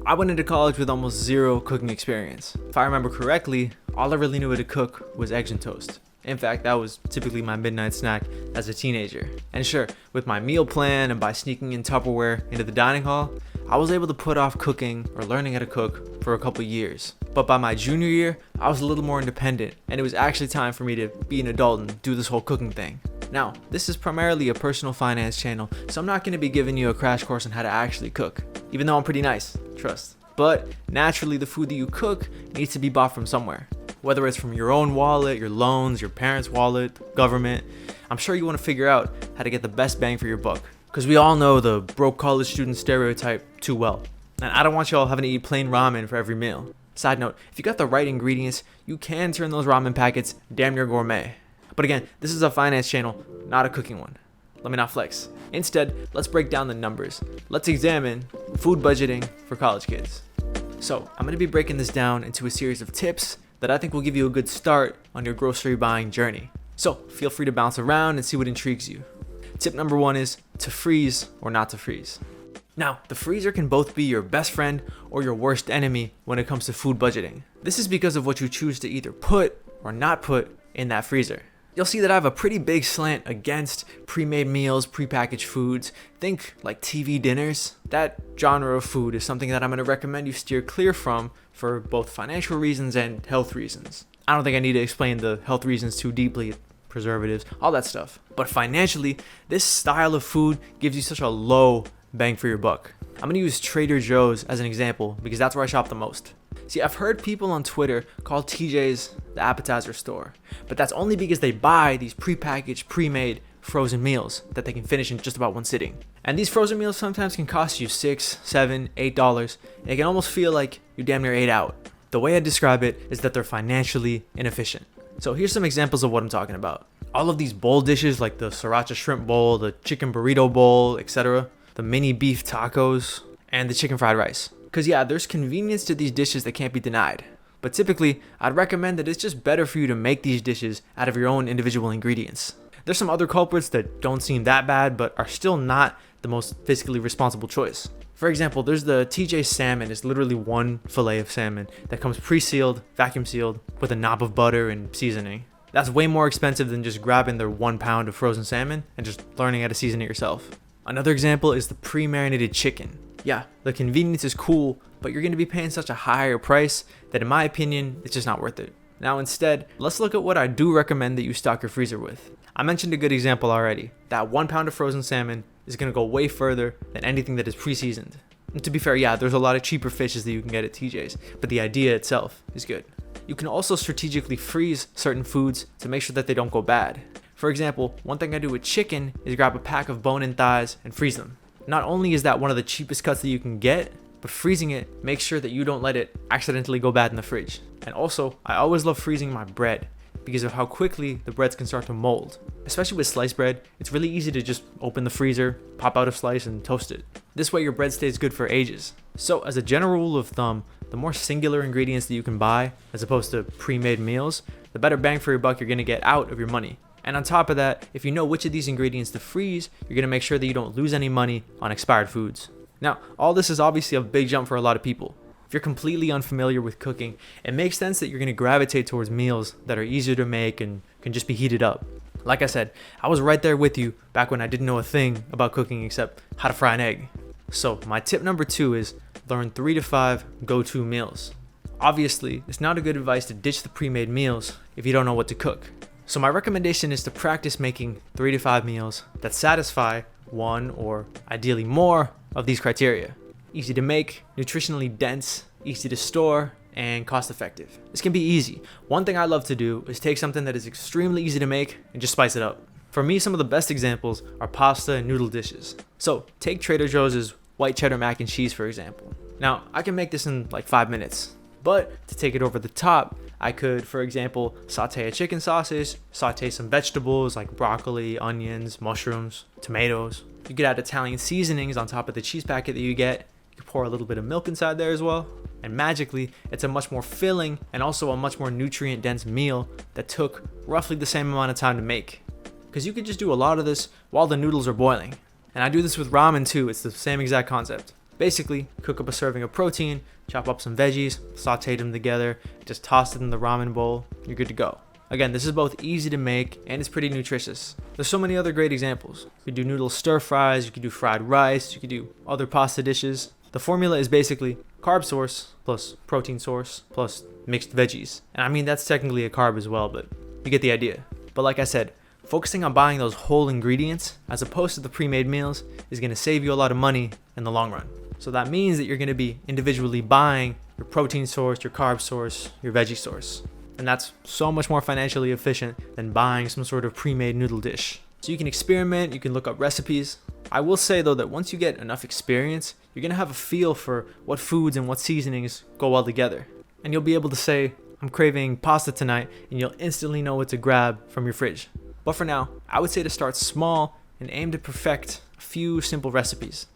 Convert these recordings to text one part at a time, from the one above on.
I went into college with almost zero cooking experience. If I remember correctly, all I really knew how to cook was eggs and toast. In fact, that was typically my midnight snack as a teenager. And sure, with my meal plan and by sneaking in Tupperware into the dining hall, I was able to put off cooking or learning how to cook for a couple years. But by my junior year, I was a little more independent, and it was actually time for me to be an adult and do this whole cooking thing. Now, this is primarily a personal finance channel, so I'm not going to be giving you a crash course on how to actually cook, even though I'm pretty nice, trust. But naturally, the food that you cook needs to be bought from somewhere. Whether it's from your own wallet, your loans, your parents' wallet, government, I'm sure you want to figure out how to get the best bang for your buck. Because we all know the broke college student stereotype too well. And I don't want you all having to eat plain ramen for every meal. Side note, if you got the right ingredients, you can turn those ramen packets damn near gourmet. But again, this is a finance channel, not a cooking one. Let me not flex. Instead, let's break down the numbers. Let's examine food budgeting for college kids. So, I'm going to be breaking this down into a series of tips that I think will give you a good start on your grocery buying journey. So, feel free to bounce around and see what intrigues you. Tip number 1 is to freeze or not to freeze. Now, the freezer can both be your best friend or your worst enemy when it comes to food budgeting. This is because of what you choose to either put or not put in that freezer. You'll see that I have a pretty big slant against pre-made meals, prepackaged foods. Think like TV dinners. That genre of food is something that I'm going to recommend you steer clear from for both financial reasons and health reasons. I don't think I need to explain the health reasons too deeply, preservatives, all that stuff. But financially, this style of food gives you such a low bang for your buck. I'm going to use Trader Joe's as an example because that's where I shop the most. See, I've heard people on Twitter call TJ's the appetizer store, but that's only because they buy these prepackaged, pre-made frozen meals that they can finish in just about one sitting. And these frozen meals sometimes can cost you $6, $7, $8, and it can almost feel like you damn near ate out. The way I describe it is that they're financially inefficient. So here's some examples of what I'm talking about. All of these bowl dishes like the sriracha shrimp bowl, the chicken burrito bowl, etc., the mini beef tacos, and the chicken fried rice. Because yeah, there's convenience to these dishes that can't be denied. But typically, I'd recommend that it's just better for you to make these dishes out of your own individual ingredients. There's some other culprits that don't seem that bad, but are still not the most fiscally responsible choice. For example, there's the TJ salmon. It's literally one fillet of salmon that comes pre-sealed, vacuum sealed, with a knob of butter and seasoning. That's way more expensive than just grabbing their 1 pound of frozen salmon and just learning how to season it yourself. Another example is the pre-marinated chicken. Yeah, the convenience is cool, but you're going to be paying such a higher price that in my opinion, it's just not worth it. Now instead, let's look at what I do recommend that you stock your freezer with. I mentioned a good example already. That 1 pound of frozen salmon is going to go way further than anything that is pre-seasoned. And to be fair, yeah, there's a lot of cheaper fishes that you can get at TJ's, but the idea itself is good. You can also strategically freeze certain foods to make sure that they don't go bad. For example, one thing I do with chicken is grab a pack of bone-in thighs and freeze them. Not only is that one of the cheapest cuts that you can get, but freezing it makes sure that you don't let it accidentally go bad in the fridge. And also, I always love freezing my bread because of how quickly the breads can start to mold. Especially with sliced bread, it's really easy to just open the freezer, pop out a slice, and toast it. This way your bread stays good for ages. So as a general rule of thumb, the more singular ingredients that you can buy, as opposed to pre-made meals, the better bang for your buck you're gonna get out of your money. And on top of that, if you know which of these ingredients to freeze, you're going to make sure that you don't lose any money on expired foods. Now, all this is obviously a big jump for a lot of people. If you're completely unfamiliar with cooking, it makes sense that you're going to gravitate towards meals that are easier to make and can just be heated up. Like I said, I was right there with you back when I didn't know a thing about cooking except how to fry an egg. So my tip number 2 is learn 3 to 5 go-to meals. Obviously, it's not a good advice to ditch the pre-made meals if you don't know what to cook. So my recommendation is to practice making 3 to 5 meals that satisfy one or ideally more of these criteria. Easy to make, nutritionally dense, easy to store, and cost effective. This can be easy. One thing I love to do is take something that is extremely easy to make and just spice it up. For me, some of the best examples are pasta and noodle dishes. So take Trader Joe's white cheddar mac and cheese for example. Now, I can make this in like 5 minutes, but to take it over the top, I could, for example, saute a chicken sausage, saute some vegetables like broccoli, onions, mushrooms, tomatoes. You could add Italian seasonings on top of the cheese packet that you get. You could pour a little bit of milk inside there as well. And magically, it's a much more filling and also a much more nutrient-dense meal that took roughly the same amount of time to make. Because you could just do a lot of this while the noodles are boiling. And I do this with ramen too, it's the same exact concept. Basically, cook up a serving of protein, chop up some veggies, saute them together, just toss it in the ramen bowl, you're good to go. Again, this is both easy to make and it's pretty nutritious. There's so many other great examples. You could do noodle stir fries, you could do fried rice, you could do other pasta dishes. The formula is basically carb source plus protein source plus mixed veggies. And I mean, that's technically a carb as well, but you get the idea. But like I said, focusing on buying those whole ingredients as opposed to the pre-made meals is going to save you a lot of money in the long run. So that means that you're going to be individually buying your protein source, your carb source, your veggie source. And that's so much more financially efficient than buying some sort of pre-made noodle dish. So you can experiment, you can look up recipes. I will say though that once you get enough experience, you're going to have a feel for what foods and what seasonings go well together. And you'll be able to say, I'm craving pasta tonight, and you'll instantly know what to grab from your fridge. But for now, I would say to start small and aim to perfect a few simple recipes.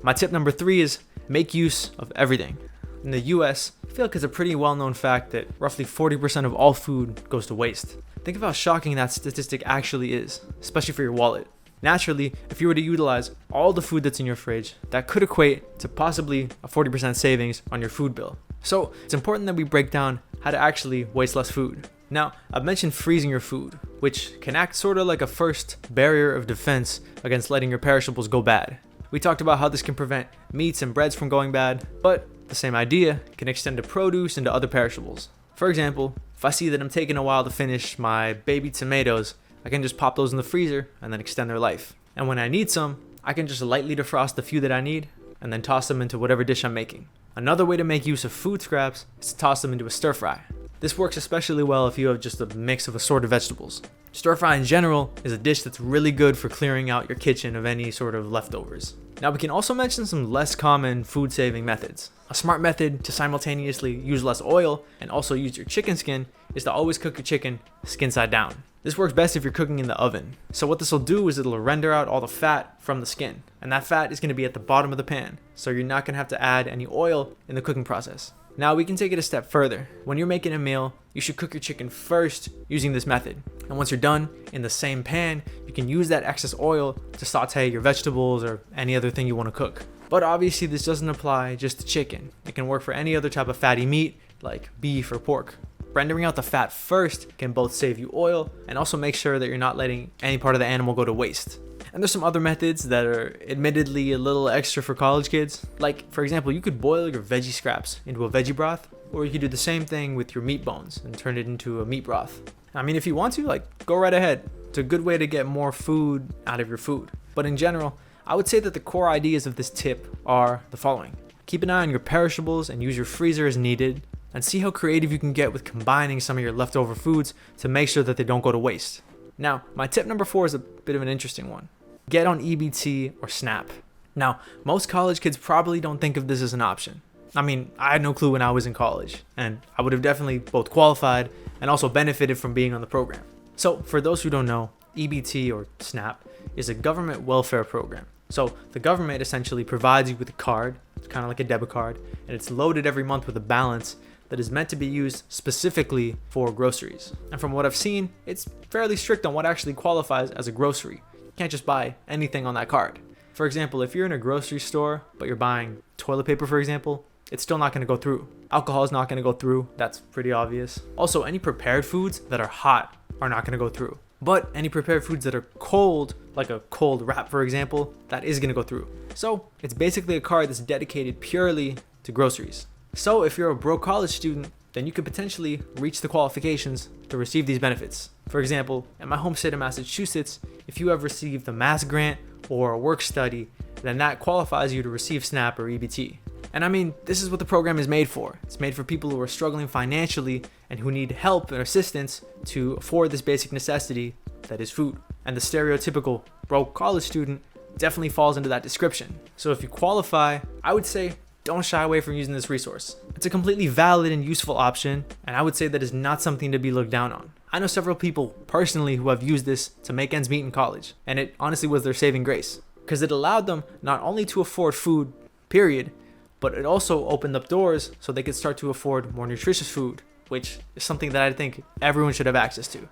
My tip number 3 is make use of everything. In the US, I feel like it's a pretty well-known fact that roughly 40% of all food goes to waste. Think of how shocking that statistic actually is, especially for your wallet. Naturally, if you were to utilize all the food that's in your fridge, that could equate to possibly a 40% savings on your food bill. So it's important that we break down how to actually waste less food. Now, I've mentioned freezing your food, which can act sort of like a first barrier of defense against letting your perishables go bad. We talked about how this can prevent meats and breads from going bad, but the same idea can extend to produce and to other perishables. For example, if I see that I'm taking a while to finish my baby tomatoes, I can just pop those in the freezer and then extend their life. And when I need some, I can just lightly defrost the few that I need and then toss them into whatever dish I'm making. Another way to make use of food scraps is to toss them into a stir fry. This works especially well if you have just a mix of assorted vegetables. Stir fry in general is a dish that's really good for clearing out your kitchen of any sort of leftovers. Now we can also mention some less common food saving methods. A smart method to simultaneously use less oil and also use your chicken skin is to always cook your chicken skin side down. This works best if you're cooking in the oven. So what this will do is it'll render out all the fat from the skin, and that fat is going to be at the bottom of the pan, so you're not going to have to add any oil in the cooking process. Now we can take it a step further. When you're making a meal, you should cook your chicken first using this method. And once you're done, in the same pan, you can use that excess oil to saute your vegetables or any other thing you want to cook. But obviously this doesn't apply just to chicken. It can work for any other type of fatty meat like beef or pork. Rendering out the fat first can both save you oil and also make sure that you're not letting any part of the animal go to waste. And there's some other methods that are admittedly a little extra for college kids. Like, for example, you could boil your veggie scraps into a veggie broth, or you could do the same thing with your meat bones and turn it into a meat broth. I mean, if you want to, go right ahead. It's a good way to get more food out of your food. But in general, I would say that the core ideas of this tip are the following. Keep an eye on your perishables and use your freezer as needed, and see how creative you can get with combining some of your leftover foods to make sure that they don't go to waste. Now, my tip number 4 is a bit of an interesting one. Get on EBT or SNAP. Now, most college kids probably don't think of this as an option. I mean, I had no clue when I was in college, and I would have definitely both qualified and also benefited from being on the program. So, for those who don't know, EBT or SNAP is a government welfare program. So, the government essentially provides you with a card, it's kind of like a debit card, and it's loaded every month with a balance that is meant to be used specifically for groceries. And from what I've seen, it's fairly strict on what actually qualifies as a grocery. You can't just buy anything on that card. For example, if you're in a grocery store, but you're buying toilet paper, for example, it's still not going to go through. Alcohol is not going to go through. That's pretty obvious. Also, any prepared foods that are hot are not going to go through. But any prepared foods that are cold, like a cold wrap, for example, that is going to go through. So it's basically a card that's dedicated purely to groceries. So if you're a broke college student, then you could potentially reach the qualifications to receive these benefits. For example, in my home state of Massachusetts, if you have received a math grant or a work study, then that qualifies you to receive SNAP or EBT. And I mean, this is what the program is made for. It's made for people who are struggling financially and who need help and assistance to afford this basic necessity that is food. And the stereotypical broke college student definitely falls into that description. So if you qualify, I would say don't shy away from using this resource. It's a completely valid and useful option, and I would say that is not something to be looked down on. I know several people personally who have used this to make ends meet in college, and it honestly was their saving grace, because it allowed them not only to afford food, period, but it also opened up doors so they could start to afford more nutritious food, which is something that I think everyone should have access to.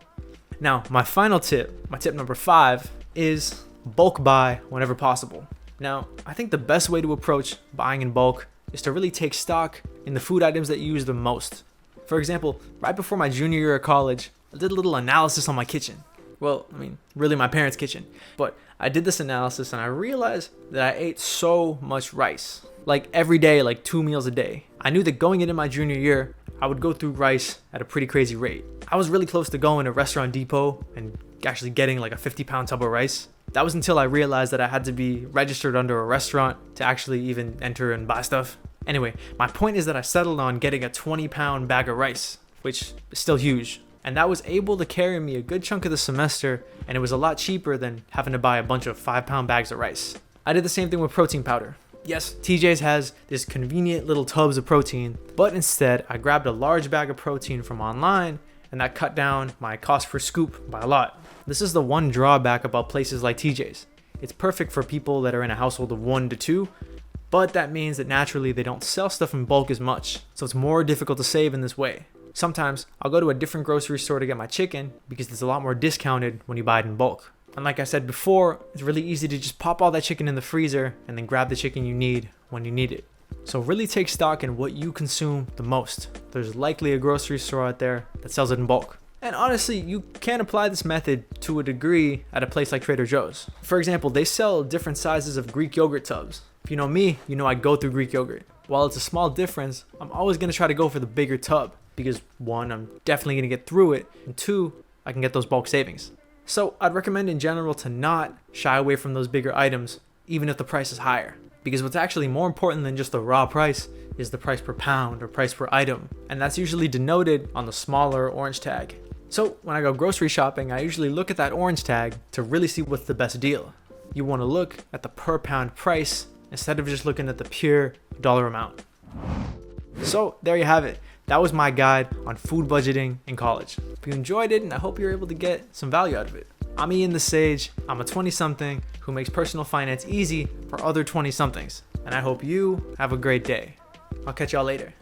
Now, my final tip, my tip number 5, is bulk buy whenever possible. Now, I think the best way to approach buying in bulk is to really take stock in the food items that you use the most. For example, right before my junior year of college, I did a little analysis on my kitchen. Well, really my parents' kitchen. But I did this analysis and I realized that I ate so much rice. Like every day, like 2 meals a day. I knew that going into my junior year, I would go through rice at a pretty crazy rate. I was really close to going to Restaurant Depot and actually getting like a 50-pound tub of rice. That was until I realized that I had to be registered under a restaurant to actually even enter and buy stuff. Anyway, my point is that I settled on getting a 20-pound bag of rice, which is still huge. And that was able to carry me a good chunk of the semester, and it was a lot cheaper than having to buy a bunch of 5-pound bags of rice. I did the same thing with protein powder. Yes, TJ's has this convenient little tubs of protein, but instead I grabbed a large bag of protein from online, and that cut down my cost per scoop by a lot. This is the one drawback about places like TJ's. It's perfect for people that are in a household of 1 to 2, but that means that naturally they don't sell stuff in bulk as much, so it's more difficult to save in this way. Sometimes I'll go to a different grocery store to get my chicken because it's a lot more discounted when you buy it in bulk. And like I said before, it's really easy to just pop all that chicken in the freezer and then grab the chicken you need when you need it. So really take stock in what you consume the most. There's likely a grocery store out there that sells it in bulk. And honestly, you can apply this method to a degree at a place like Trader Joe's. For example, they sell different sizes of Greek yogurt tubs. If you know me, you know I go through Greek yogurt. While it's a small difference, I'm always going to try to go for the bigger tub because 1, I'm definitely going to get through it, and 2, I can get those bulk savings. So I'd recommend in general to not shy away from those bigger items, even if the price is higher. Because what's actually more important than just the raw price is the price per pound or price per item. And that's usually denoted on the smaller orange tag. So when I go grocery shopping, I usually look at that orange tag to really see what's the best deal. You want to look at the per pound price instead of just looking at the pure dollar amount. So there you have it. That was my guide on food budgeting in college. If you enjoyed it, and I hope you're able to get some value out of it. I'm Ian the Sage. I'm a 20-something who makes personal finance easy for other 20-somethings. And I hope you have a great day. I'll catch y'all later.